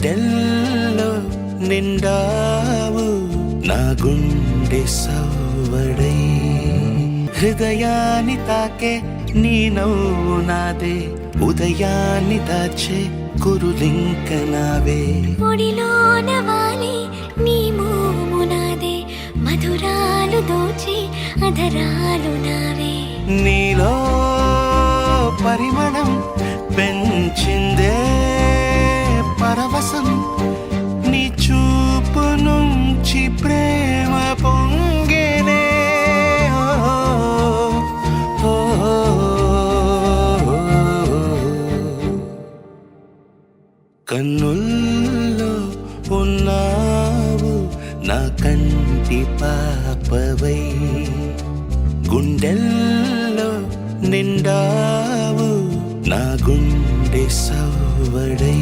గుండెల్లో నిండావు నా గుండె సవ్వడై హృదయాన్ని తాకే నీ నవ్వు నాదే ఉదయాన్ని దాచే కురులింక నావే ఒడిలోన వాలి నీ మోము నాదే మధురాలు దోచి అధరాలు నావే నీలో పరిమళం పెంచిందే పరవశం నీ చూపు నుంచి ప్రేమ పొంగేనే కన్నుల్లో ఉన్నావు నా కంటి పాపవై గుండెల్లో నిండావు నా గుండె సవ్వడై